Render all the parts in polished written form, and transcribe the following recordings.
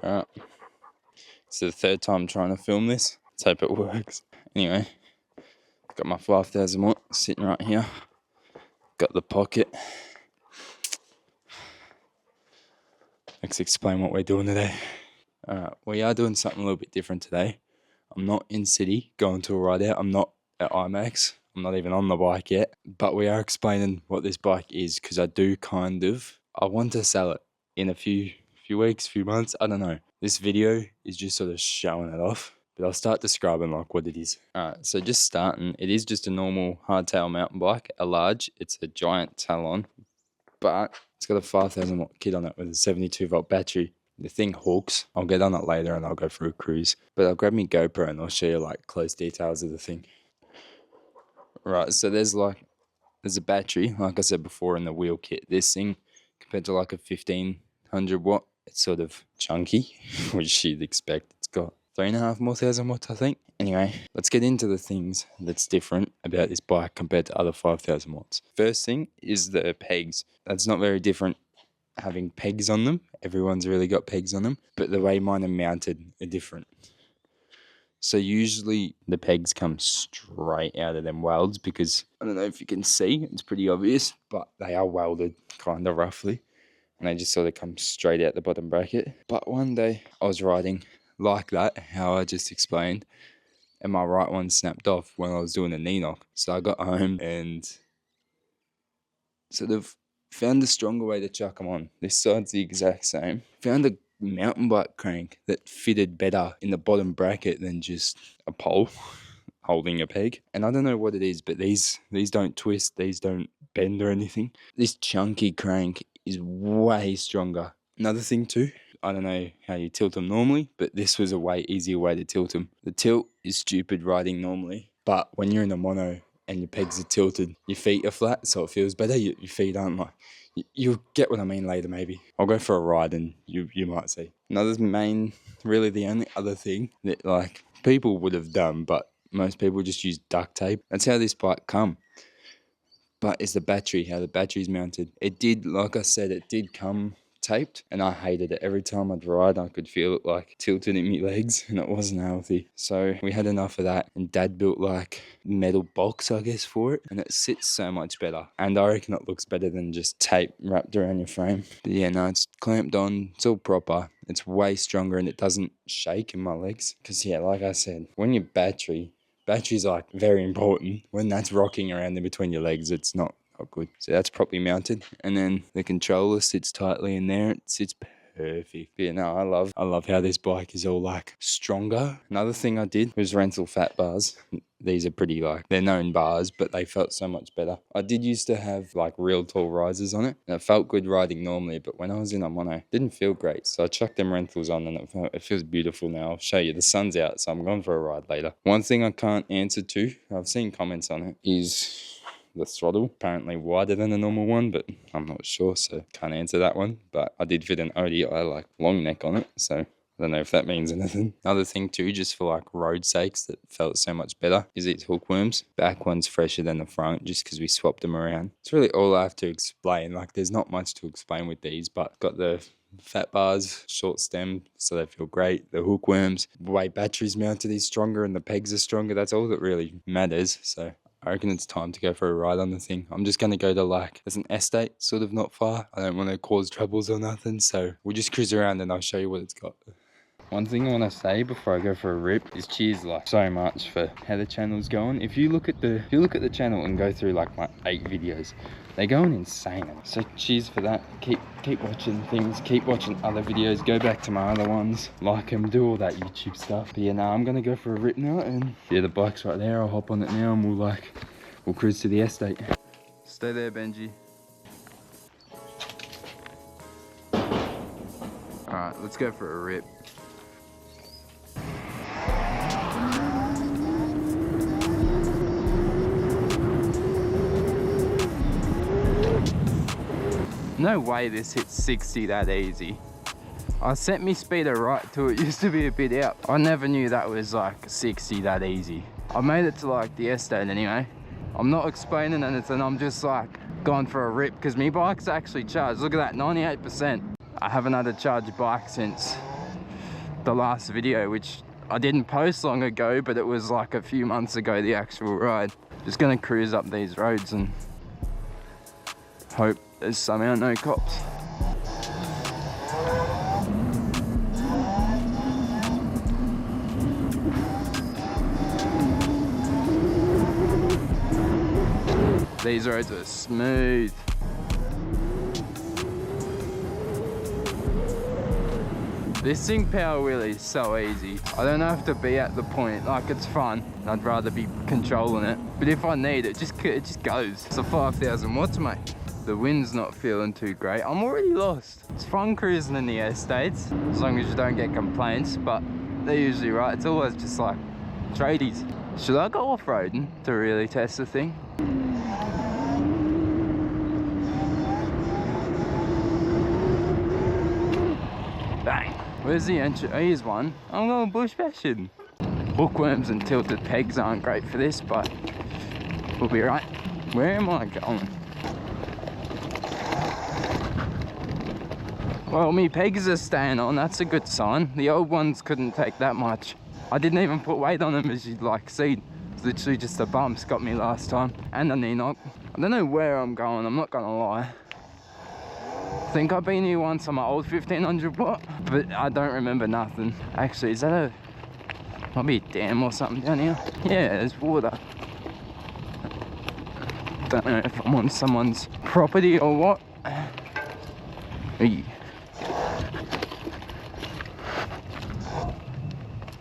Alright. It's the third time trying to film this. Let's hope it works. Anyway, got my 5,000 watt sitting right here. Got the pocket. Let's explain what we're doing today. We are doing something a little bit different today. I'm not in city going to a ride out. I'm not at IMAX. I'm not even on the bike yet. But we are explaining what this bike is because I want to sell it in a few weeks, few months. I don't know. This video is just sort of showing it off. But I'll start describing like what it is. Alright, so just starting. It is just a normal hardtail mountain bike. A large. It's a giant talon. But it's got a 5,000 watt kit on it with a 72 volt battery. The thing hooks. I'll get on it later and I'll go for a cruise. But I'll grab my GoPro and I'll show you like close details of the thing. Right, so there's a battery, like I said before, in the wheel kit. This thing, compared to like a 1,500 watt, it's sort of chunky, which you'd expect. It's got 3,500 watts, I think. Anyway, let's get into the things that's different about this bike compared to other 5,000 watts. First thing is the pegs. That's not very different having pegs on them. Everyone's really got pegs on them, but the way mine are mounted are different. So usually the pegs come straight out of them welds because, I don't know if you can see, it's pretty obvious, but they are welded kind of roughly. And they just sort of come straight out the bottom bracket. But one day I was riding like that, how I just explained, and my right one snapped off when I was doing a knee knock. So I got home and sort of found a stronger way to chuck them on. This side's the exact same. Found a mountain bike crank that fitted better in the bottom bracket than just a pole holding a peg. And I don't know what it is, but these don't twist, these don't bend or anything. This chunky crank is way stronger. Another thing too, I don't know how you tilt them normally, but this was a way easier way to tilt them. The tilt is stupid riding normally, but when you're in a mono and your pegs are tilted, your feet are flat, so it feels better. Your feet aren't like... You'll get what I mean later, maybe. I'll go for a ride and you might see. Another really the only other thing that like people would have done, but most people just use duct tape. That's how this bike come. But it's the battery, how the battery's mounted. It did, like I said, it did come taped and I hated it. Every time I'd ride, I could feel it like tilted in my legs and it wasn't healthy. So we had enough of that and Dad built like metal box, I guess, for it, and it sits so much better. And I reckon it looks better than just tape wrapped around your frame. But yeah, no, it's clamped on. It's all proper. It's way stronger and it doesn't shake in my legs. Because yeah, like I said, when your battery's like very important. When that's rocking around in between your legs, it's not good. So that's properly mounted, and then the controller sits tightly in there. It sits perfect. But yeah, no, I love how this bike is all like stronger. Another thing I did was rental fat bars. These are pretty like, they're known bars, but they felt so much better. I did used to have like real tall risers on it, and it felt good riding normally, but when I was in a mono, it didn't feel great. So I chucked them rentals on and it feels beautiful now. I'll show you. The sun's out, so I'm going for a ride later. One thing I can't answer to, I've seen comments on it, is the throttle. Apparently wider than a normal one, but I'm not sure, so can't answer that one. But I did fit an ODI like long neck on it, so I don't know if that means anything. Another thing too, just for like road sakes, that felt so much better, is its hookworms. Back one's fresher than the front just because we swapped them around. It's really all I have to explain. Like there's not much to explain with these, but got the fat bars, short stem, so they feel great. The hookworms, the way battery's mounted is stronger and the pegs are stronger. That's all that really matters. So I reckon it's time to go for a ride on the thing. I'm just going to go to like, there's an estate sort of not far. I don't want to cause troubles or nothing, so we'll just cruise around and I'll show you what it's got. One thing I want to say before I go for a rip is cheers like so much for how the channel's going. If you look at the channel and go through like my 8 videos, they're going insane. So cheers for that. Keep watching things, keep watching other videos, go back to my other ones, like them, do all that YouTube stuff. But yeah, I'm gonna go for a rip now, and yeah, the bike's right there. I'll hop on it now and we'll cruise to the estate. Stay there, Benji. Alright, let's go for a rip. No way this hits 60 that easy. I set me speeder right to it, used to be a bit out. I never knew that was like 60 that easy. I made it to like the estate anyway. I'm not explaining anything, I'm just like going for a rip because my bike's actually charged. Look at that, 98%. I haven't had a charged bike since the last video, which I didn't post long ago, but it was like a few months ago, the actual ride. Just gonna cruise up these roads and hope there's somehow no cops. These roads are smooth. This thing power wheelie is so easy. I don't have to be at the point, like it's fun. I'd rather be controlling it. But if I need it, it just goes. It's a 5,000 watts, mate. The wind's not feeling too great. I'm already lost. It's fun cruising in the estates, as long as you don't get complaints, but they're usually right. It's always just like tradies. Should I go off-roading to really test the thing? Bang. Where's the entrance? Here's one. I'm going bush bashing. Hookworms and tilted pegs aren't great for this, but we'll be right. Where am I going? Well, me pegs are staying on. That's a good sign. The old ones couldn't take that much. I didn't even put weight on them, as you'd like see. It's literally just the bumps got me last time, and a knee knock. I don't know where I'm going, I'm not gonna lie. I think I've been here once on my old 1500 watt, but I don't remember nothing. Actually, is that a, might be a dam or something down here? Yeah, there's water. Don't know if I'm on someone's property or what. Hey.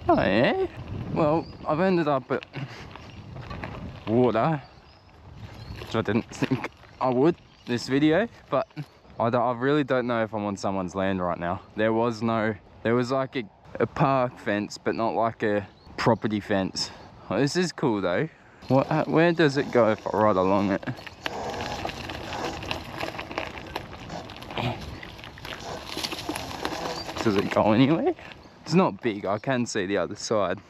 Oh yeah? Well, I've ended up at water, which I didn't think I would this video, but I really don't know if I'm on someone's land right now. There was like a park fence, but not like a property fence. Oh, this is cool though. Where does it go if I ride along it? Does it go anywhere? It's not big, I can see the other side.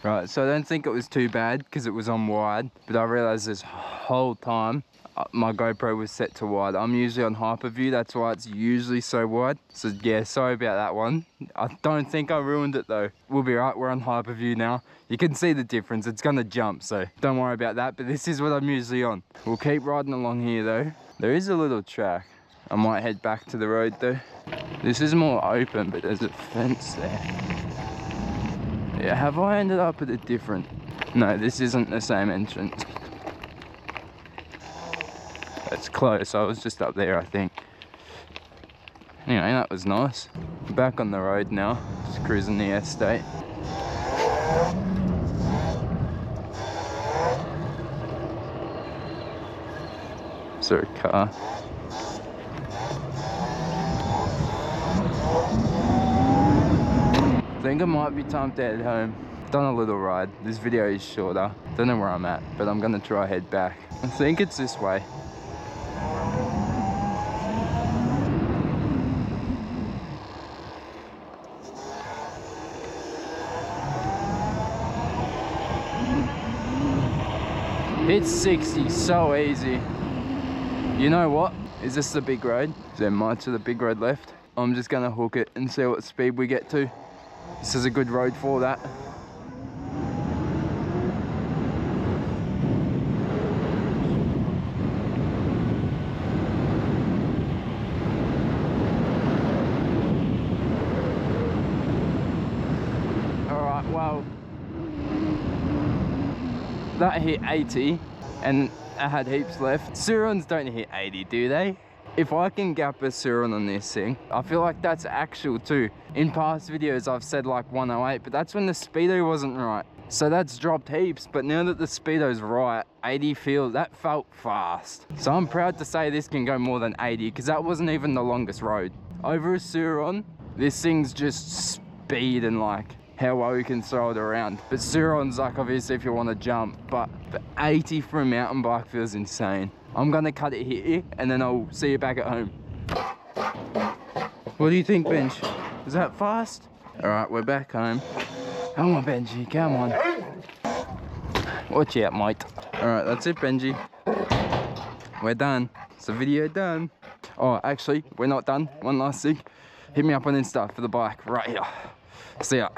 Right, so I don't think it was too bad because it was on wide, but I realized this whole time my GoPro was set to wide. I'm usually on hyperview, that's why it's usually so wide. So yeah, sorry about that one. I don't think I ruined it though. We'll be right, we're on hyperview now. You can see the difference, it's gonna jump, so don't worry about that, but this is what I'm usually on. We'll keep riding along here though. There is a little track. I might head back to the road though. This is more open, but there's a fence there. Yeah, have I ended up at a different? No, this isn't the same entrance. It's close, I was just up there I think. Anyway, that was nice. Back on the road now, just cruising the estate. Is there a car? I think it might be time to head home. Done a little ride. This video is shorter. Don't know where I'm at, but I'm gonna try head back. I think it's this way. It's 60, so easy. You know what? Is this the big road? Is there much of the big road left? I'm just gonna hook it and see what speed we get to. This is a good road for that. Alright, well, that hit 80 and I had heaps left. Surons don't hit 80, do they? If I can gap a Suron on this thing, I feel like that's actual too. In past videos I've said like 108, but that's when the speedo wasn't right. So that's dropped heaps, but now that the speedo's right, 80 that felt fast. So I'm proud to say this can go more than 80 because that wasn't even the longest road. Over a Suron, this thing's just speed and like how well you can throw it around. But Suron's like obviously if you want to jump, but 80 for a mountain bike feels insane. I'm gonna cut it here and then I'll see you back at home. What do you think, Benj? Is that fast? All right, we're back home. Come on, Benji, come on. Watch out, mate. All right, that's it, Benji. We're done. It's the video done. Oh, actually, we're not done. One last thing. Hit me up on Insta for the bike right here. See ya.